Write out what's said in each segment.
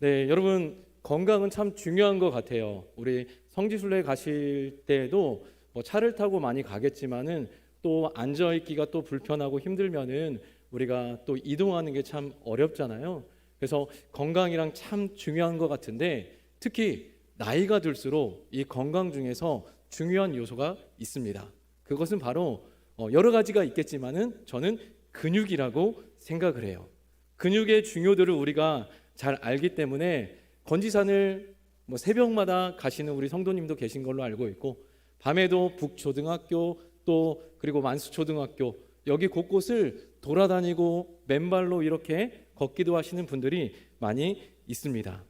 네, 여러분 건강은 참 중요한 것 같아요. 우리 성지순례 가실 때에도 뭐 차를 타고 많이 가겠지만은 또 앉아 있기가 또 불편하고 힘들면은 우리가 또 이동하는 게 참 어렵잖아요. 그래서 건강이랑 참 중요한 것 같은데 특히 나이가 들수록 이 건강 중에서 중요한 요소가 있습니다. 그것은 바로 여러 가지가 있겠지만은 저는 근육이라고 생각을 해요. 근육의 중요도를 우리가 잘 알기 때문에 건지산을 뭐 새벽마다 가시는 우리 성도님도 계신 걸로 알고 있고 밤에도 북초등학교 또 그리고 만수초등학교 여기 곳곳을 돌아다니고 맨발로 이렇게 걷기도 하시는 분들이 많이 있습니다.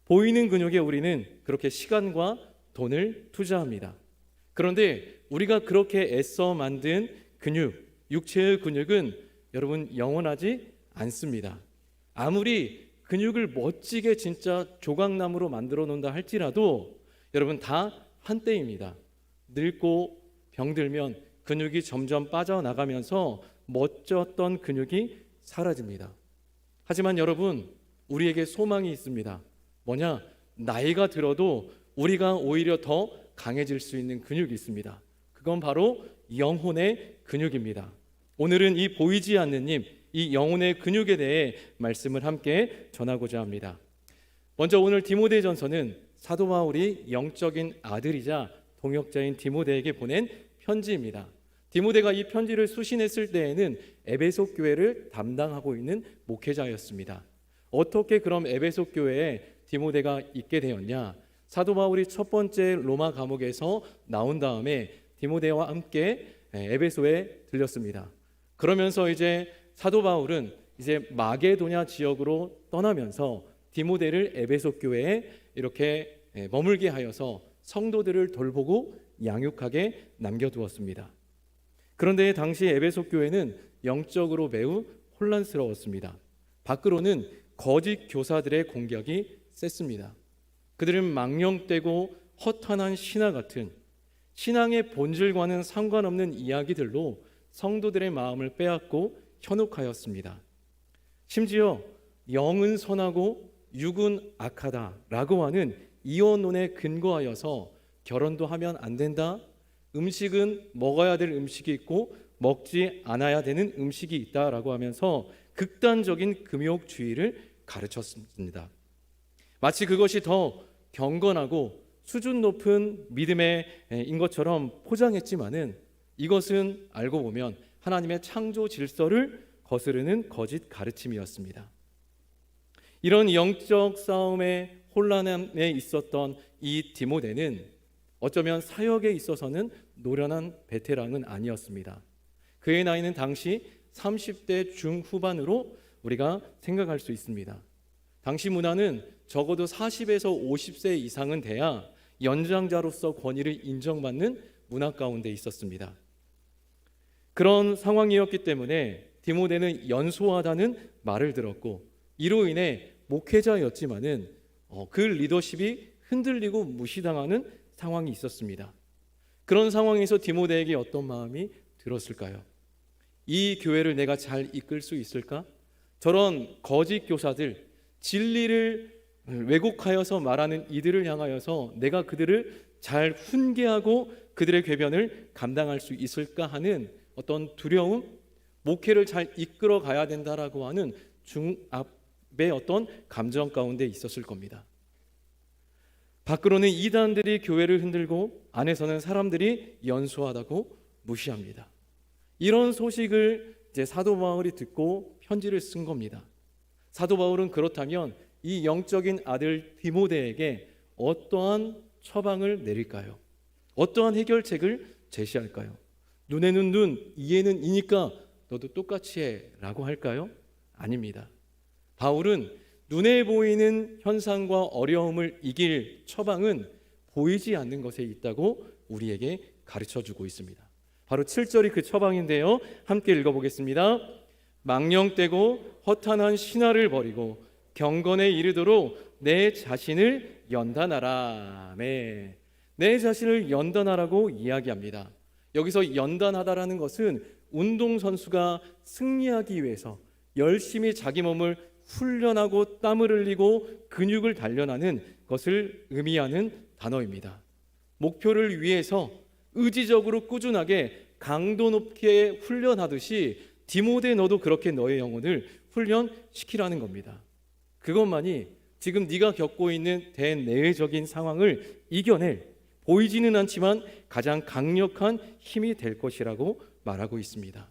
보이는 근육에 우리는 그렇게 시간과 돈을 투자합니다. 그런데 우리가 그렇게 애써 만든 근육, 육체의 근육은 여러분 영원하지 않습니다. 아무리 근육을 멋지게 진짜 조각나무로 만들어 놓는다 할지라도 여러분 다 한때입니다. 늙고 병들면 근육이 점점 빠져나가면서 멋졌던 근육이 사라집니다. 하지만 여러분 우리에게 소망이 있습니다. 뭐냐? 나이가 들어도 우리가 오히려 더 강해질 수 있는 근육이 있습니다. 그건 바로 영혼의 근육입니다. 오늘은 이 보이지 않는 힘, 이 영혼의 근육에 대해 말씀을 함께 전하고자 합니다. 먼저 오늘 디모데전서는 사도 바울이 영적인 아들이자 동역자인 디모데에게 보낸 편지입니다. 디모데가 이 편지를 수신했을 때에는 에베소 교회를 담당하고 있는 목회자였습니다. 어떻게 그럼 에베소 교회에 디모데가 있게 되었냐? 사도 바울이 첫 번째 로마 감옥에서 나온 다음에 디모데와 함께 에베소에 들렸습니다. 그러면서 이제 사도 바울은 이제 마게도냐 지역으로 떠나면서 디모데를 에베소 교회에 이렇게 머물게 하여서 성도들을 돌보고 양육하게 남겨두었습니다. 그런데 당시 에베소 교회는 영적으로 매우 혼란스러웠습니다. 밖으로는 거짓 교사들의 공격이 셌습니다. 그들은 망령되고 허탄한 신화 같은 신앙의 본질과는 상관없는 이야기들로 성도들의 마음을 빼앗고 현혹하였습니다. 심지어 영은 선하고 육은 악하다라고 하는 이원론에 근거하여서 결혼도 하면 안 된다, 음식은 먹어야 될 음식이 있고 먹지 않아야 되는 음식이 있다라고 하면서 극단적인 금욕주의를 가르쳤습니다. 마치 그것이 더 경건하고 수준 높은 믿음의 인 것처럼 포장했지만은 이것은 알고 보면 하나님의 창조 질서를 거스르는 거짓 가르침이었습니다. 이런 영적 싸움의 혼란에 있었던 이 디모데는 어쩌면 사역에 있어서는 노련한 베테랑은 아니었습니다. 그의 나이는 당시 30대 중후반으로 우리가 생각할 수 있습니다. 당시 문화는 적어도 40에서 50세 이상은 돼야 연장자로서 권위를 인정받는 문화 가운데 있었습니다. 그런 상황이었기 때문에 디모데는 연소하다는 말을 들었고 이로 인해 목회자였지만은 그 리더십이 흔들리고 무시당하는 상황이 있었습니다. 그런 상황에서 디모데에게 어떤 마음이 들었을까요? 이 교회를 내가 잘 이끌 수 있을까? 저런 거짓 교사들, 진리를 왜곡하여서 말하는 이들을 향하여서 내가 그들을 잘 훈계하고 그들의 궤변을 감당할 수 있을까 하는 어떤 두려움, 목회를 잘 이끌어 가야 된다라고 하는 중압의 어떤 감정 가운데 있었을 겁니다. 밖으로는 이단들이 교회를 흔들고 안에서는 사람들이 연소하다고 무시합니다. 이런 소식을 이제 사도 바울이 듣고 편지를 쓴 겁니다. 사도 바울은 그렇다면 이 영적인 아들 디모데에게 어떠한 처방을 내릴까요? 어떠한 해결책을 제시할까요? 눈에는 눈, 이에는 이니까 너도 똑같이 해라고 할까요? 아닙니다. 바울은 눈에 보이는 현상과 어려움을 이길 처방은 보이지 않는 것에 있다고 우리에게 가르쳐주고 있습니다. 바로 7절이 그 처방인데요. 함께 읽어보겠습니다. 망령되고 허탄한 신화를 버리고 경건에 이르도록 내 자신을 연단하라. 네. 내 자신을 연단하라고 이야기합니다. 여기서 연단하다라는 것은 운동선수가 승리하기 위해서 열심히 자기 몸을 훈련하고 땀을 흘리고 근육을 단련하는 것을 의미하는 단어입니다. 목표를 위해서 의지적으로 꾸준하게 강도 높게 훈련하듯이 디모데 너도 그렇게 너의 영혼을 훈련시키라는 겁니다. 그것만이 지금 네가 겪고 있는 대내외적인 상황을 이겨낼 보이지는 않지만 가장 강력한 힘이 될 것이라고 말하고 있습니다.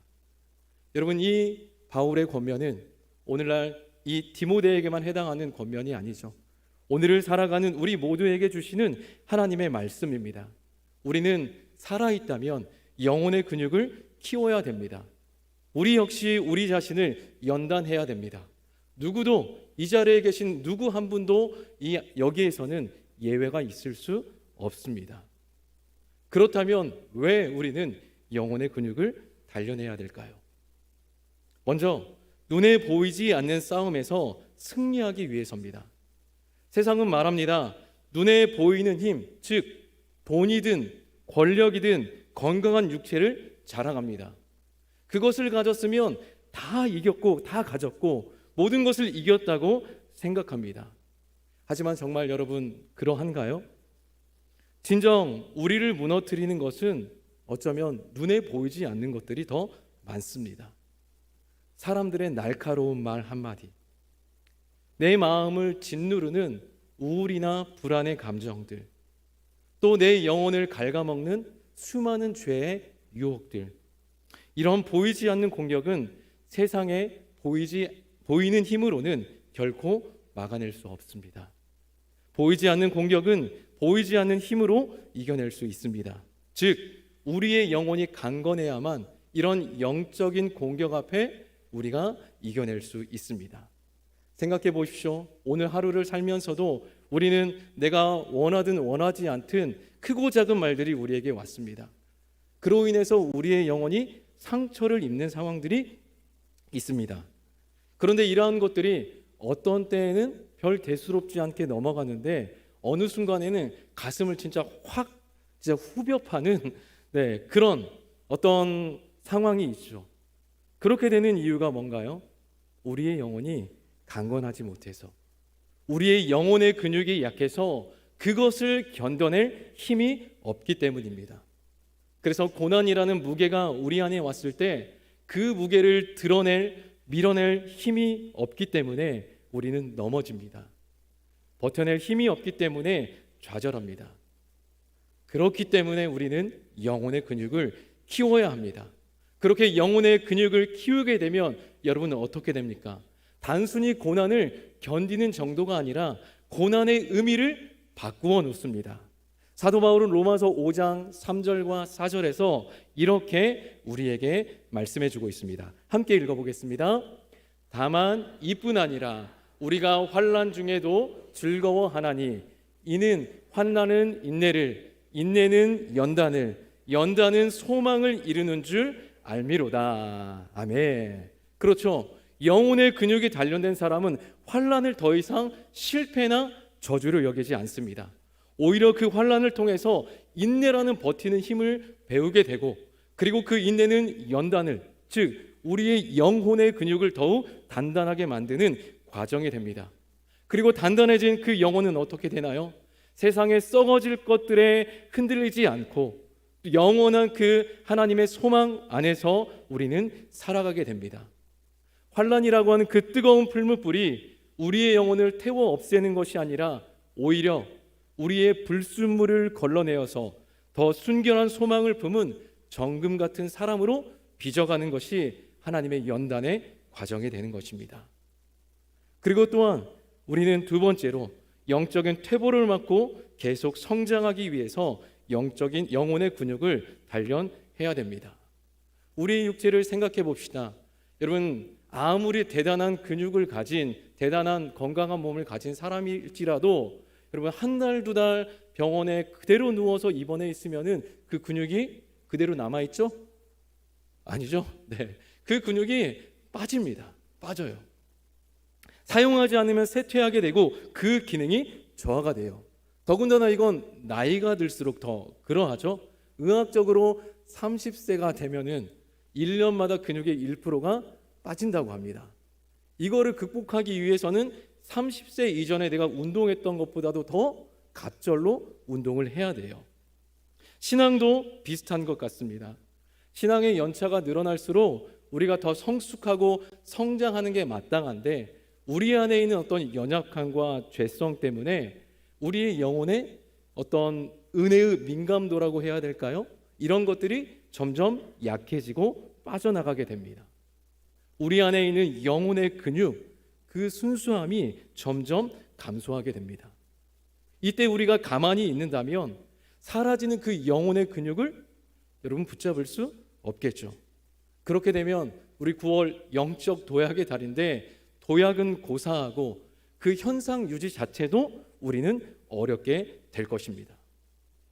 여러분, 이 바울의 권면은 오늘날 이 디모데에게만 해당하는 권면이 아니죠. 오늘을 살아가는 우리 모두에게 주시는 하나님의 말씀입니다. 우리는 살아있다면 영혼의 근육을 키워야 됩니다. 우리 역시 우리 자신을 연단해야 됩니다. 누구도, 이 자리에 계신 누구 한 분도 여기에서는 예외가 있을 수 없습니다. 그렇다면 왜 우리는 영혼의 근육을 단련해야 될까요? 먼저 눈에 보이지 않는 싸움에서 승리하기 위해서입니다. 세상은 말합니다. 눈에 보이는 힘, 즉 돈이든 권력이든 건강한 육체를 자랑합니다. 그것을 가졌으면 다 이겼고 다 가졌고 모든 것을 이겼다고 생각합니다. 하지만 정말 여러분 그러한가요? 진정 우리를 무너뜨리는 것은 어쩌면 눈에 보이지 않는 것들이 더 많습니다. 사람들의 날카로운 말 한마디, 내 마음을 짓누르는 우울이나 불안의 감정들, 또 내 영혼을 갉아먹는 수많은 죄의 유혹들, 이런 보이지 않는 공격은 세상에 보이는 힘으로는 결코 막아낼 수 없습니다. 보이지 않는 공격은 보이지 않는 힘으로 이겨낼 수 있습니다. 즉 우리의 영혼이 강건해야만 이런 영적인 공격 앞에 우리가 이겨낼 수 있습니다. 생각해 보십시오. 오늘 하루를 살면서도 우리는 내가 원하든 원하지 않든 크고 작은 말들이 우리에게 왔습니다. 그로 인해서 우리의 영혼이 상처를 입는 상황들이 있습니다. 그런데 이러한 것들이 어떤 때에는 별 대수롭지 않게 넘어가는데 어느 순간에는 가슴을 진짜 후벼 파는 그런 어떤 상황이 있죠. 그렇게 되는 이유가 뭔가요? 우리의 영혼이 강건하지 못해서, 우리의 영혼의 근육이 약해서 그것을 견뎌낼 힘이 없기 때문입니다. 그래서 고난이라는 무게가 우리 안에 왔을 때 그 무게를 밀어낼 힘이 없기 때문에 우리는 넘어집니다. 버텨낼 힘이 없기 때문에 좌절합니다. 그렇기 때문에 우리는 영혼의 근육을 키워야 합니다. 그렇게 영혼의 근육을 키우게 되면 여러분은 어떻게 됩니까? 단순히 고난을 견디는 정도가 아니라 고난의 의미를 바꾸어 놓습니다. 사도 바울은 로마서 5장 3절과 4절에서 이렇게 우리에게 말씀해 주고 있습니다. 함께 읽어보겠습니다. 다만 이뿐 아니라 우리가 환난 중에도 즐거워하나니 이는 환난은 인내를, 인내는 연단을, 연단은 소망을 이루는 줄 알미로다. 아멘. 그렇죠. 영혼의 근육이 단련된 사람은 환난을 더 이상 실패나 저주로 여기지 않습니다. 오히려 그 환난을 통해서 인내라는 버티는 힘을 배우게 되고, 그리고 그 인내는 연단을, 즉 우리의 영혼의 근육을 더욱 단단하게 만드는 과정이 됩니다. 그리고 단단해진 그 영혼은 어떻게 되나요? 세상에 썩어질 것들에 흔들리지 않고 영원한 그 하나님의 소망 안에서 우리는 살아가게 됩니다. 환난이라고 하는 그 뜨거운 풀무불이 우리의 영혼을 태워 없애는 것이 아니라 오히려 우리의 불순물을 걸러내어서 더 순결한 소망을 품은 정금 같은 사람으로 빚어가는 것이 하나님의 연단의 과정이 되는 것입니다. 그리고 또한 우리는 두 번째로 영적인 퇴보를 막고 계속 성장하기 위해서 영적인 영혼의 근육을 단련해야 됩니다. 우리의 육체를 생각해 봅시다. 여러분, 아무리 대단한 근육을 가진, 대단한 건강한 몸을 가진 사람일지라도 여러분 한 달, 두 달 병원에 그대로 누워서 입원해 있으면은 그 근육이 그대로 남아 있죠? 아니죠? 네, 그 근육이 빠집니다. 빠져요. 사용하지 않으면 쇠퇴하게 되고 그 기능이 저하가 돼요. 더군다나 이건 나이가 들수록 더 그러하죠. 의학적으로 30세가 되면은 1년마다 근육의 1%가 빠진다고 합니다. 이거를 극복하기 위해서는 30세 이전에 내가 운동했던 것보다도 더 갑절로 운동을 해야 돼요. 신앙도 비슷한 것 같습니다. 신앙의 연차가 늘어날수록 우리가 더 성숙하고 성장하는 게 마땅한데, 우리 안에 있는 어떤 연약함과 죄성 때문에 우리의 영혼에 어떤 은혜의 민감도라고 해야 될까요? 이런 것들이 점점 약해지고 빠져나가게 됩니다. 우리 안에 있는 영혼의 근육, 그 순수함이 점점 감소하게 됩니다. 이때 우리가 가만히 있는다면 사라지는 그 영혼의 근육을 여러분 붙잡을 수 없겠죠. 그렇게 되면 우리 9월 영적 도약의 달인데, 도약은 고사하고 그 현상 유지 자체도 우리는 어렵게 될 것입니다.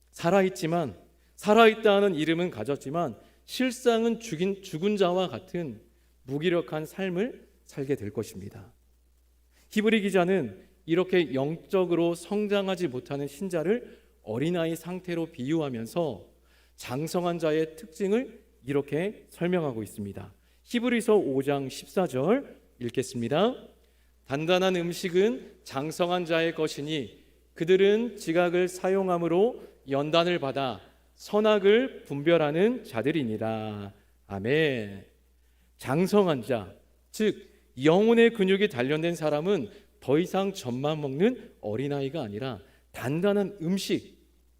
살아있지만, 살아있다는 이름은 가졌지만 실상은 죽은 자와 같은 무기력한 삶을 살게 될 것입니다. 히브리 기자는 이렇게 영적으로 성장하지 못하는 신자를 어린아이 상태로 비유하면서 장성한 자의 특징을 이렇게 설명하고 있습니다. 히브리서 5장 14절 읽겠습니다. 단단한 음식은 장성한 자의 것이니 그들은 지각을 사용함으로 연단을 받아 선악을 분별하는 자들이니라. 아멘. 장성한 자, 즉 영혼의 근육이 단련된 사람은 더 이상 젖만 먹는 어린아이가 아니라 단단한 음식,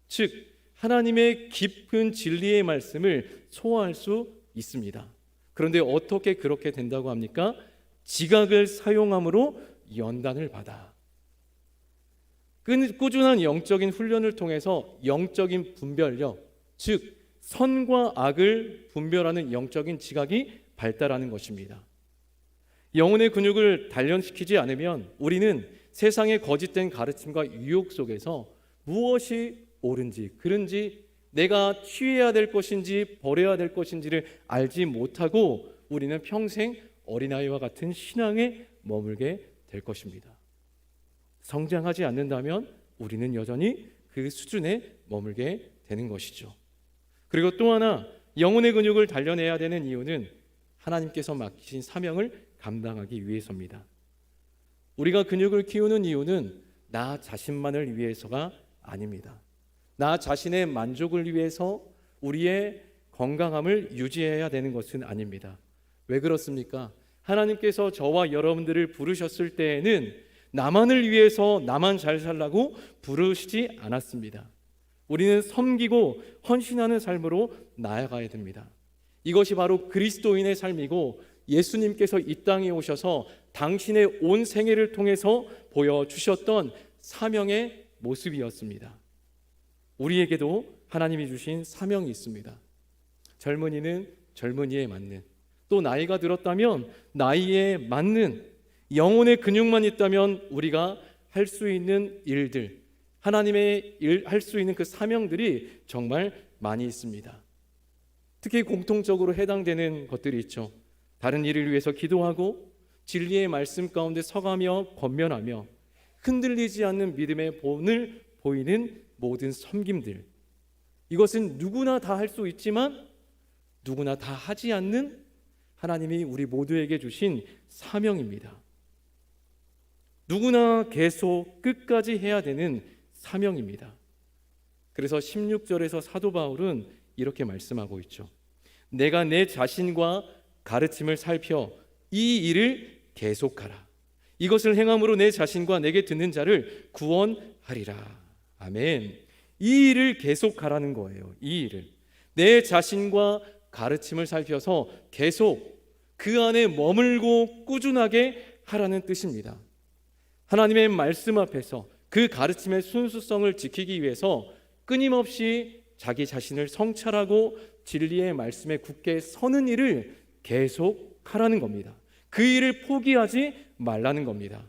즉 하나님의 깊은 진리의 말씀을 소화할 수 있습니다. 그런데 어떻게 그렇게 된다고 합니까? 지각을 사용함으로 연단을 받아. 꾸준한 영적인 훈련을 통해서 영적인 분별력, 즉 선과 악을 분별하는 영적인 지각이 발달하는 것입니다. 영혼의 근육을 단련시키지 않으면 우리는 세상의 거짓된 가르침과 유혹 속에서 무엇이 옳은지 그른지, 내가 취해야 될 것인지 버려야 될 것인지를 알지 못하고 우리는 평생 어린아이와 같은 신앙에 머물게 될 것입니다. 성장하지 않는다면 우리는 여전히 그 수준에 머물게 되는 것이죠. 그리고 또 하나, 영혼의 근육을 단련해야 되는 이유는 하나님께서 맡기신 사명을 감당하기 위해서입니다. 우리가 근육을 키우는 이유는 나 자신만을 위해서가 아닙니다. 나 자신의 만족을 위해서 우리의 건강함을 유지해야 되는 것은 아닙니다. 왜 그렇습니까? 하나님께서 저와 여러분들을 부르셨을 때에는 나만을 위해서 나만 잘 살라고 부르시지 않았습니다. 우리는 섬기고 헌신하는 삶으로 나아가야 됩니다. 이것이 바로 그리스도인의 삶이고 예수님께서 이 땅에 오셔서 당신의 온 생애를 통해서 보여주셨던 사명의 모습이었습니다. 우리에게도 하나님이 주신 사명이 있습니다. 젊은이는 젊은이에 맞는, 또 나이가 들었다면 나이에 맞는, 영혼의 근육만 있다면 우리가 할 수 있는 일들, 하나님의 일 할 수 있는 그 사명들이 정말 많이 있습니다. 특히 공통적으로 해당되는 것들이 있죠. 다른 일을 위해서 기도하고 진리의 말씀 가운데 서가며 권면하며 흔들리지 않는 믿음의 본을 보이는 모든 섬김들, 이것은 누구나 다 할 수 있지만 누구나 다 하지 않는 하나님이 우리 모두에게 주신 사명입니다. 누구나 계속 끝까지 해야 되는 사명입니다. 그래서 16절에서 사도 바울은 이렇게 말씀하고 있죠. 내가 내 자신과 가르침을 살펴 이 일을 계속하라. 이것을 행함으로 내 자신과 내게 듣는 자를 구원하리라. 아멘. 이 일을 계속하라는 거예요. 이 일을 내 자신과 가르침을 살펴서 계속 그 안에 머물고 꾸준하게 하라는 뜻입니다. 하나님의 말씀 앞에서 그 가르침의 순수성을 지키기 위해서 끊임없이 자기 자신을 성찰하고 진리의 말씀에 굳게 서는 일을 계속하라는 겁니다. 그 일을 포기하지 말라는 겁니다.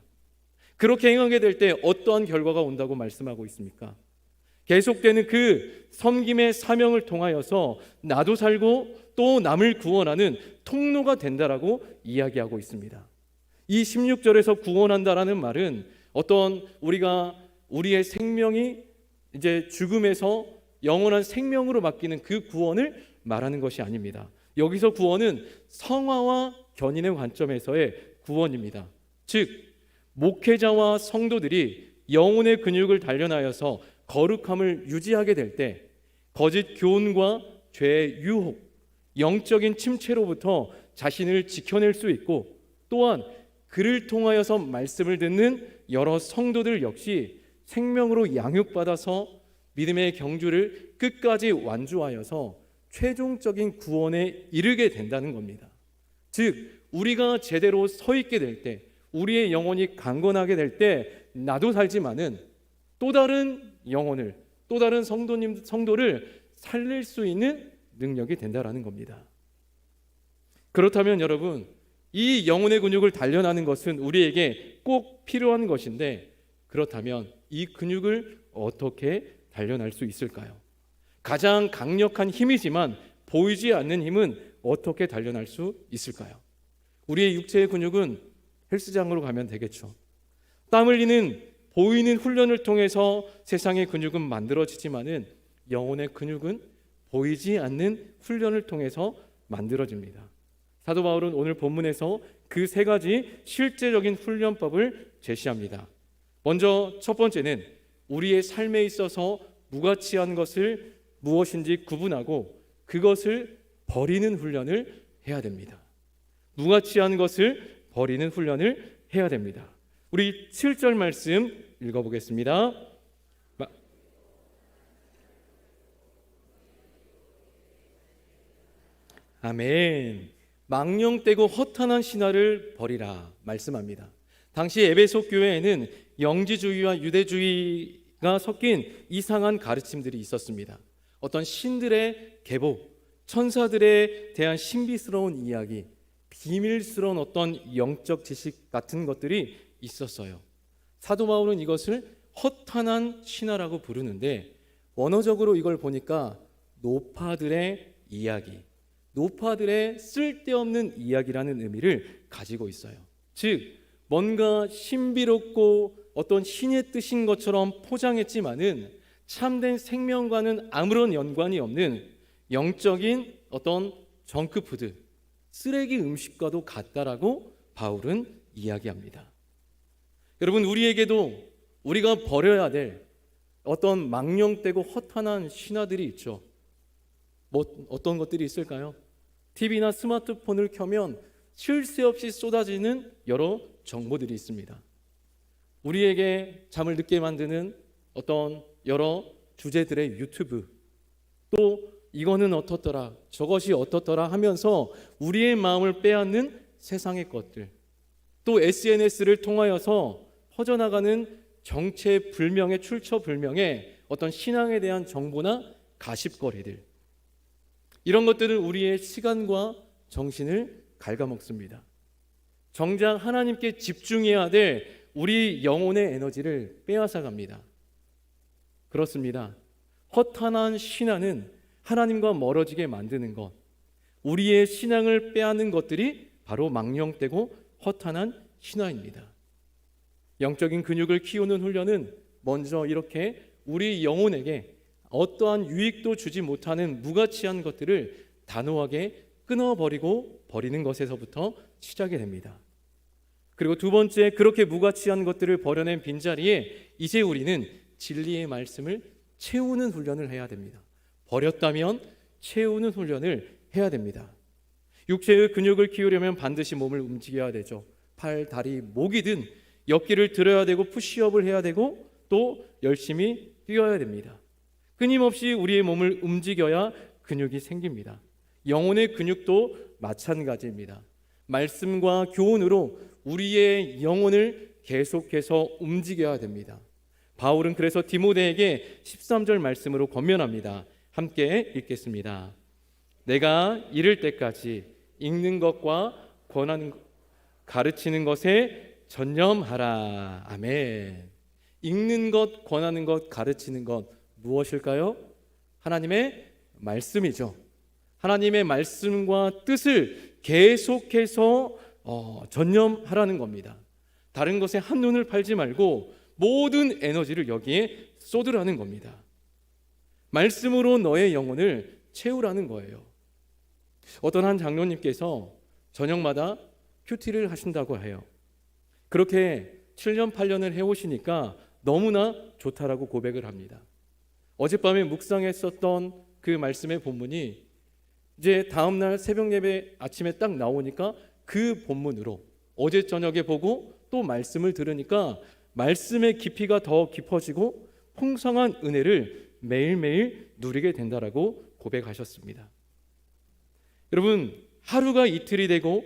그렇게 행하게 될 때 어떠한 결과가 온다고 말씀하고 있습니까? 계속되는 그 섬김의 사명을 통하여서 나도 살고 또 남을 구원하는 통로가 된다라고 이야기하고 있습니다. 이 16절에서 구원한다라는 말은 어떤 우리의 생명이 이제 죽음에서 영원한 생명으로 바뀌는 그 구원을 말하는 것이 아닙니다. 여기서 구원은 성화와 견인의 관점에서의 구원입니다. 즉 목회자와 성도들이 영혼의 근육을 단련하여서 거룩함을 유지하게 될 때 거짓 교훈과 죄의 유혹, 영적인 침체로부터 자신을 지켜낼 수 있고, 또한 그를 통하여서 말씀을 듣는 여러 성도들 역시 생명으로 양육받아서 믿음의 경주를 끝까지 완주하여서 최종적인 구원에 이르게 된다는 겁니다. 즉 우리가 제대로 서 있게 될 때, 우리의 영혼이 강건하게 될 때 나도 살지만은 또 다른 영혼을, 또 다른 성도를 살릴 수 있는 능력이 된다라는 겁니다. 그렇다면 여러분, 이 영혼의 근육을 단련하는 것은 우리에게 꼭 필요한 것인데, 그렇다면 이 근육을 어떻게 단련할 수 있을까요? 가장 강력한 힘이지만 보이지 않는 힘은 어떻게 단련할 수 있을까요? 우리의 육체의 근육은 헬스장으로 가면 되겠죠. 땀 흘리는 보이는 훈련을 통해서 세상의 근육은 만들어지지만은 영혼의 근육은 보이지 않는 훈련을 통해서 만들어집니다. 사도 바울은 오늘 본문에서 그 세 가지 실제적인 훈련법을 제시합니다. 먼저 첫 번째는 우리의 삶에 있어서 무가치한 것을 무엇인지 구분하고 그것을 버리는 훈련을 해야 됩니다. 무가치한 것을 버리는 훈련을 해야 됩니다. 우리 7절 말씀 읽어보겠습니다. 아멘. 망령되고 허탄한 신화를 버리라 말씀합니다. 당시 에베소 교회에는 영지주의와 유대주의가 섞인 이상한 가르침들이 있었습니다. 어떤 신들의 계보, 천사들에 대한 신비스러운 이야기, 비밀스러운 어떤 영적 지식 같은 것들이 있었어요. 사도 바울은 이것을 허탄한 신화라고 부르는데, 원어적으로 이걸 보니까 노파들의 이야기, 노파들의 쓸데없는 이야기라는 의미를 가지고 있어요. 즉 뭔가 신비롭고 어떤 신의 뜻인 것처럼 포장했지만은 참된 생명과는 아무런 연관이 없는 영적인 어떤 정크푸드, 쓰레기 음식과도 같다라고 바울은 이야기합니다. 여러분, 우리에게도 우리가 버려야 될 어떤 망령되고 허탄한 신화들이 있죠. 어떤 것들이 있을까요? TV나 스마트폰을 켜면 쉴 새 없이 쏟아지는 여러 정보들이 있습니다. 우리에게 잠을 늦게 만드는 어떤 여러 주제들의 유튜브, 또 이거는 어떻더라, 저것이 어떻더라 하면서 우리의 마음을 빼앗는 세상의 것들, 또 SNS를 통하여서 퍼져나가는 정체불명의, 출처불명의 어떤 신앙에 대한 정보나 가십거리들, 이런 것들은 우리의 시간과 정신을 갉아먹습니다. 정작 하나님께 집중해야 될 우리 영혼의 에너지를 빼앗아갑니다. 그렇습니다. 허탄한 신화는 하나님과 멀어지게 만드는 것, 우리의 신앙을 빼앗는 것들이 바로 망령되고 허탄한 신화입니다. 영적인 근육을 키우는 훈련은 먼저 이렇게 우리 영혼에게 어떠한 유익도 주지 못하는 무가치한 것들을 단호하게 끊어버리고 버리는 것에서부터 시작이 됩니다. 그리고 두 번째, 그렇게 무가치한 것들을 버려낸 빈자리에 이제 우리는 진리의 말씀을 채우는 훈련을 해야 됩니다. 버렸다면 채우는 훈련을 해야 됩니다. 육체의 근육을 키우려면 반드시 몸을 움직여야 되죠. 팔, 다리, 목이든 역기를 들어야 되고 푸시업을 해야 되고 또 열심히 뛰어야 됩니다. 끊임없이 우리의 몸을 움직여야 근육이 생깁니다. 영혼의 근육도 마찬가지입니다. 말씀과 교훈으로 우리의 영혼을 계속해서 움직여야 됩니다. 바울은 그래서 디모데에게 13절 말씀으로 권면합니다. 함께 읽겠습니다. 내가 이를 때까지 읽는 것과 권하는 가르치는 것에 전념하라. 아멘. 읽는 것, 권하는 것, 가르치는 것 무엇일까요? 하나님의 말씀이죠. 하나님의 말씀과 뜻을 계속해서 전념하라는 겁니다. 다른 것에 한눈을 팔지 말고 모든 에너지를 여기에 쏟으라는 겁니다. 말씀으로 너의 영혼을 채우라는 거예요. 어떤 한 장로님께서 저녁마다 큐티를 하신다고 해요. 그렇게 7년 8년을 해오시니까 너무나 좋다라고 고백을 합니다. 어젯밤에 묵상했었던 그 말씀의 본문이 이제 다음날 새벽 예배 아침에 딱 나오니까 그 본문으로 어제 저녁에 보고 또 말씀을 들으니까 말씀의 깊이가 더 깊어지고 풍성한 은혜를 매일매일 누리게 된다라고 고백하셨습니다. 여러분, 하루가 이틀이 되고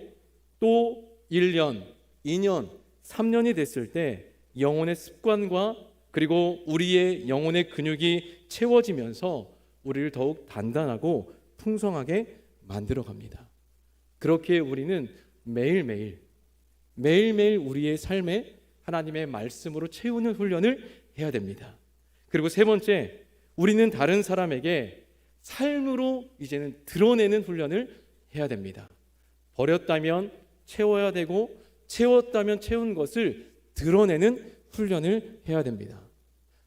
또 1년, 2년, 3년이 됐을 때 영혼의 습관과 그리고 우리의 영혼의 근육이 채워지면서 우리를 더욱 단단하고 풍성하게 만들어 갑니다. 그렇게 우리는 매일매일 우리의 삶에 하나님의 말씀으로 채우는 훈련을 해야 됩니다. 그리고 세 번째, 우리는 다른 사람에게 삶으로 이제는 드러내는 훈련을 해야 됩니다. 버렸다면 채워야 되고 채웠다면 채운 것을 드러내는 훈련을 해야 됩니다.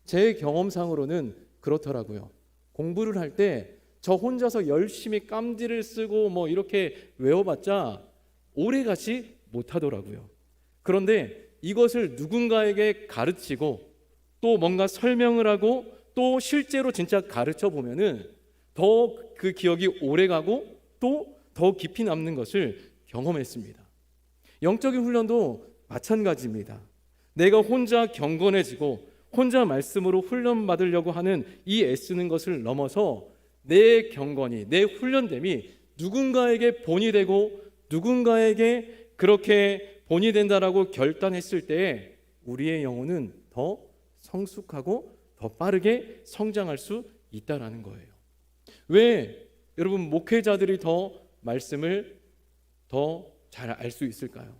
제 경험상으로는 그렇더라고요. 공부를 할 때 저 혼자서 열심히 깜지를 쓰고 뭐 이렇게 외워봤자 오래가지 못하더라고요. 그런데 이것을 누군가에게 가르치고 또 뭔가 설명을 하고 또 실제로 진짜 가르쳐 보면은 더 그 기억이 오래가고 또 더 깊이 남는 것을 경험했습니다. 영적인 훈련도 마찬가지입니다. 내가 혼자 경건해지고 혼자 말씀으로 훈련받으려고 하는 이 애쓰는 것을 넘어서 내 경건이, 내 훈련됨이 누군가에게 본이 되고 누군가에게 그렇게 본이 된다라고 결단했을 때에 우리의 영혼은 더 성숙하고 더 빠르게 성장할 수 있다라는 거예요. 왜 여러분 목회자들이 더 말씀을 더 잘 알 수 있을까요?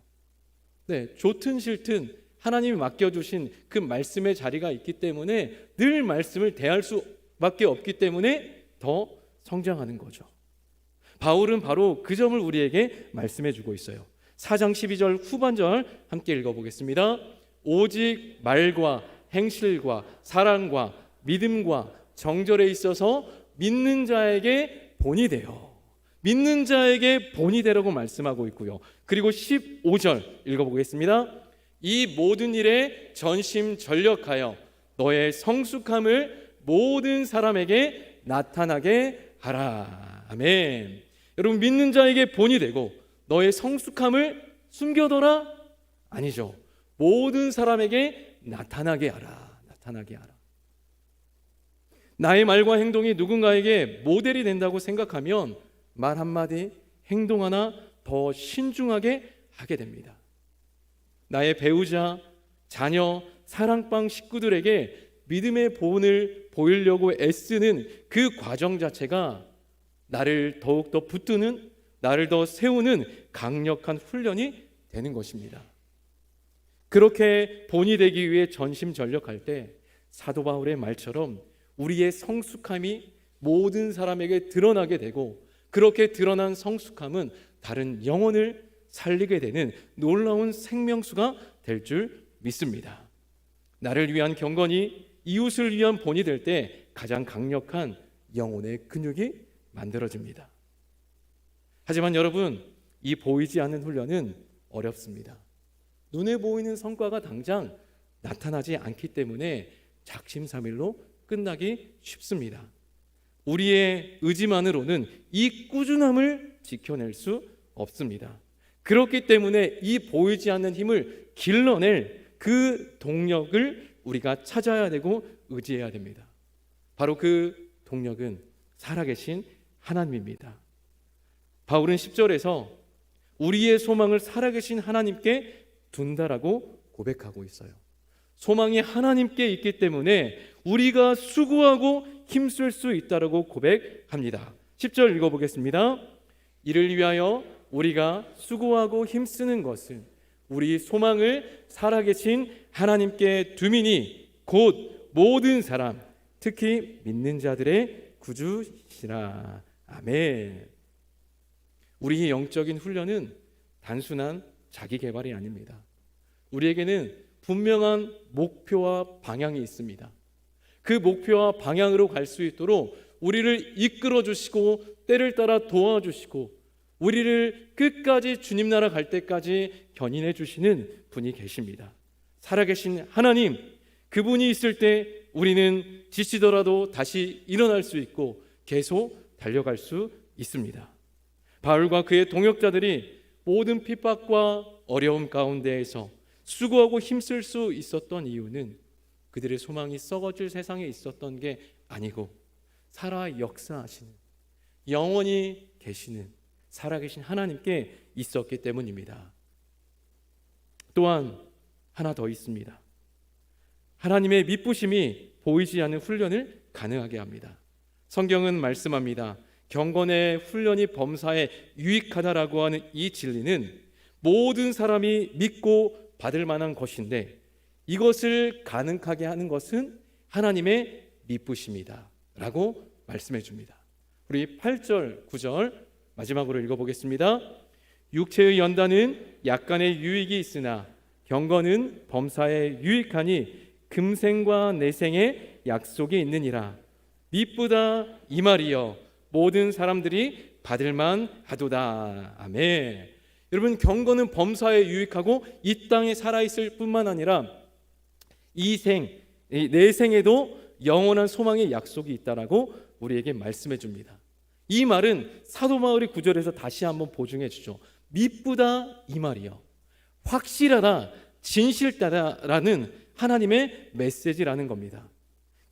네, 좋든 싫든 하나님이 맡겨주신 그 말씀의 자리가 있기 때문에 늘 말씀을 대할 수밖에 없기 때문에 더 성장하는 거죠. 바울은 바로 그 점을 우리에게 말씀해 주고 있어요. 4장 12절 후반절 함께 읽어보겠습니다. 오직 말과 행실과 사랑과 믿음과 정절에 있어서 믿는 자에게 본이 되어, 믿는 자에게 본이 되라고 말씀하고 있고요. 그리고 15절 읽어보겠습니다. 이 모든 일에 전심전력하여 너의 성숙함을 모든 사람에게 나타나게 하라. 아멘. 여러분, 믿는 자에게 본이 되고 너의 성숙함을 숨겨둬라? 아니죠. 모든 사람에게 나타나게 하라. 나타나게 하라. 나의 말과 행동이 누군가에게 모델이 된다고 생각하면 말 한마디, 행동 하나 더 신중하게 하게 됩니다. 나의 배우자, 자녀, 사랑방 식구들에게 믿음의 본을 보이려고 애쓰는 그 과정 자체가 나를 더욱더 붙드는, 나를 더 세우는 강력한 훈련이 되는 것입니다. 그렇게 본이 되기 위해 전심전력할 때 사도 바울의 말처럼 우리의 성숙함이 모든 사람에게 드러나게 되고, 그렇게 드러난 성숙함은 다른 영혼을 살리게 되는 놀라운 생명수가 될 줄 믿습니다. 나를 위한 경건이 이웃을 위한 본이 될 때 가장 강력한 영혼의 근육이 만들어집니다. 하지만 여러분, 이 보이지 않는 훈련은 어렵습니다. 눈에 보이는 성과가 당장 나타나지 않기 때문에 작심삼일로 끝나기 쉽습니다. 우리의 의지만으로는 이 꾸준함을 지켜낼 수 없습니다. 그렇기 때문에 이 보이지 않는 힘을 길러낼 그 동력을 우리가 찾아야 되고 의지해야 됩니다. 바로 그 동력은 살아계신 하나님입니다. 바울은 10절에서 우리의 소망을 살아계신 하나님께 둔다라고 고백하고 있어요. 소망이 하나님께 있기 때문에 우리가 수고하고 힘쓸 수 있다라고 고백합니다. 10절 읽어보겠습니다. 이를 위하여 우리가 수고하고 힘쓰는 것은 우리 소망을 살아계신 하나님께 두미니 곧 모든 사람, 특히 믿는 자들의 구주시라. 아멘. 우리의 영적인 훈련은 단순한 자기 개발이 아닙니다. 우리에게는 분명한 목표와 방향이 있습니다. 그 목표와 방향으로 갈 수 있도록 우리를 이끌어 주시고 때를 따라 도와주시고 우리를 끝까지 주님 나라 갈 때까지 견인해 주시는 분이 계십니다. 살아계신 하나님, 그분이 있을 때 우리는 지치더라도 다시 일어날 수 있고 계속 달려갈 수 있습니다. 바울과 그의 동역자들이 모든 핍박과 어려움 가운데에서 수고하고 힘쓸 수 있었던 이유는 그들의 소망이 썩어질 세상에 있었던 게 아니고 살아 역사하시는, 영원히 계시는 살아계신 하나님께 있었기 때문입니다. 또한 하나 더 있습니다. 하나님의 미쁘심이 보이지 않는 훈련을 가능하게 합니다. 성경은 말씀합니다. 경건의 훈련이 범사에 유익하다라고 하는 이 진리는 모든 사람이 믿고 받을 만한 것인데 이것을 가능하게 하는 것은 하나님의 미쁘심이다 라고 말씀해 줍니다. 우리 8절, 9절 마지막으로 읽어보겠습니다. 육체의 연단은 약간의 유익이 있으나 경건은 범사에 유익하니 금생과 내생의 약속이 있느니라. 미쁘다 이 말이여 모든 사람들이 받을만 하도다. 아멘. 여러분, 경건은 범사에 유익하고 이 땅에 살아있을 뿐만 아니라 이 생, 내생에도 영원한 소망의 약속이 있다라고 우리에게 말씀해 줍니다. 이 말은 사도 바울이 9절에서 다시 한번 보증해 주죠. 미쁘다 이 말이요, 확실하다, 진실다라는 하나님의 메시지라는 겁니다.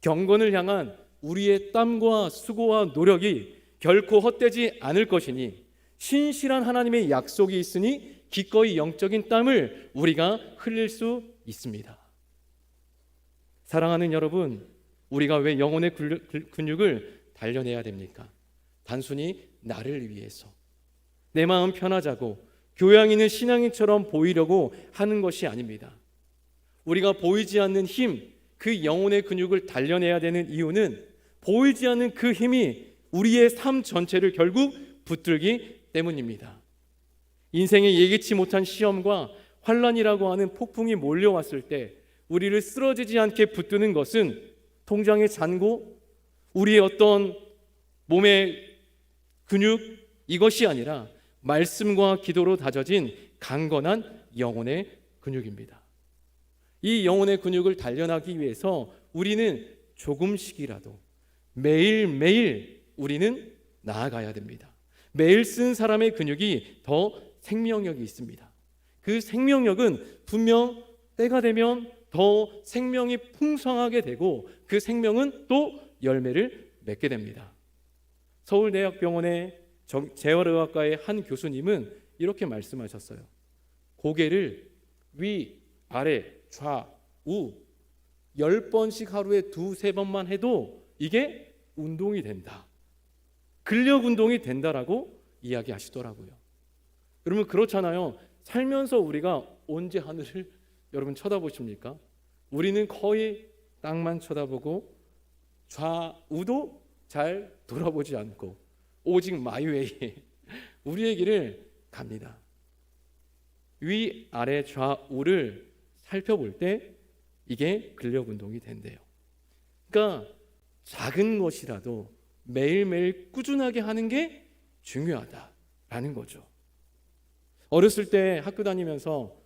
경건을 향한 우리의 땀과 수고와 노력이 결코 헛되지 않을 것이니 신실한 하나님의 약속이 있으니 기꺼이 영적인 땀을 우리가 흘릴 수 있습니다. 사랑하는 여러분, 우리가 왜 영혼의 근육을 단련해야 됩니까? 단순히 나를 위해서, 내 마음 편하자고 교양 있는 신앙인처럼 보이려고 하는 것이 아닙니다. 우리가 보이지 않는 힘, 그 영혼의 근육을 단련해야 되는 이유는 보이지 않는 그 힘이 우리의 삶 전체를 결국 붙들기 때문입니다. 인생에 예기치 못한 시험과 환란이라고 하는 폭풍이 몰려왔을 때 우리를 쓰러지지 않게 붙드는 것은 통장의 잔고, 우리의 어떤 몸의 근육, 이것이 아니라 말씀과 기도로 다져진 강건한 영혼의 근육입니다. 이 영혼의 근육을 단련하기 위해서 우리는 조금씩이라도 매일매일 우리는 나아가야 됩니다. 매일 쓴 사람의 근육이 더 생명력이 있습니다. 그 생명력은 분명 때가 되면 더 생명이 풍성하게 되고 그 생명은 또 열매를 맺게 됩니다. 서울대학병원의 재활의학과의 한 교수님은 이렇게 말씀하셨어요. 고개를 위, 아래, 좌, 우 10번씩 하루에 2-3번만 해도 이게 운동이 된다, 근력 운동이 된다라고 이야기하시더라고요. 여러분, 그렇잖아요. 살면서 우리가 언제 하늘을 여러분 쳐다보십니까? 우리는 거의 땅만 쳐다보고 좌우도 잘 돌아보지 않고 오직 마이웨이 우리의 길을 갑니다. 위, 아래, 좌우를 살펴볼 때 이게 근력 운동이 된대요. 그러니까 작은 것이라도 매일매일 꾸준하게 하는 게 중요하다라는 거죠. 어렸을 때 학교 다니면서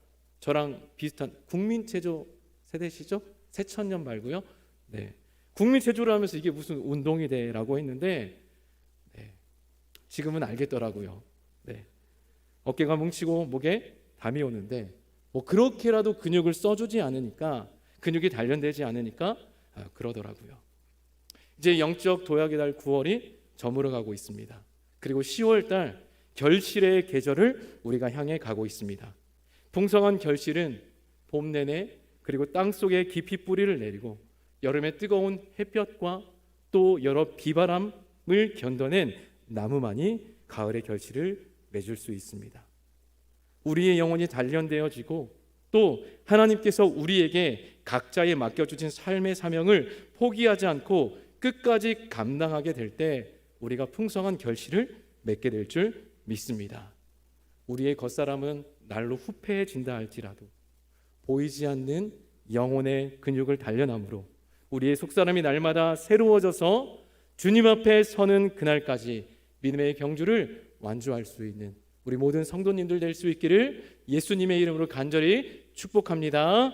저랑 비슷한 국민체조 세대시죠? 새천년 말고요. 네, 국민체조를 하면서 이게 무슨 운동이 돼라고 했는데 지금은 알겠더라고요. 네, 어깨가 뭉치고 목에 담이 오는데 뭐 그렇게라도 근육을 써주지 않으니까, 근육이 단련되지 않으니까 그러더라고요. 이제 영적 도약의 달 9월이 저물어가고 있습니다. 그리고 10월 달 결실의 계절을 우리가 향해 가고 있습니다. 풍성한 결실은 봄 내내 그리고 땅 속에 깊이 뿌리를 내리고 여름의 뜨거운 햇볕과 또 여러 비바람을 견뎌낸 나무만이 가을의 결실을 맺을 수 있습니다. 우리의 영혼이 단련되어지고 또 하나님께서 우리에게 각자에 맡겨주신 삶의 사명을 포기하지 않고 끝까지 감당하게 될 때 우리가 풍성한 결실을 맺게 될 줄 믿습니다. 우리의 겉사람은 날로 후패해진다 할지라도 보이지 않는 영혼의 근육을 단련함으로 우리의 속사람이 날마다 새로워져서 주님 앞에 서는 그날까지 믿음의 경주를 완주할 수 있는 우리 모든 성도님들 될 수 있기를 예수님의 이름으로 간절히 축복합니다.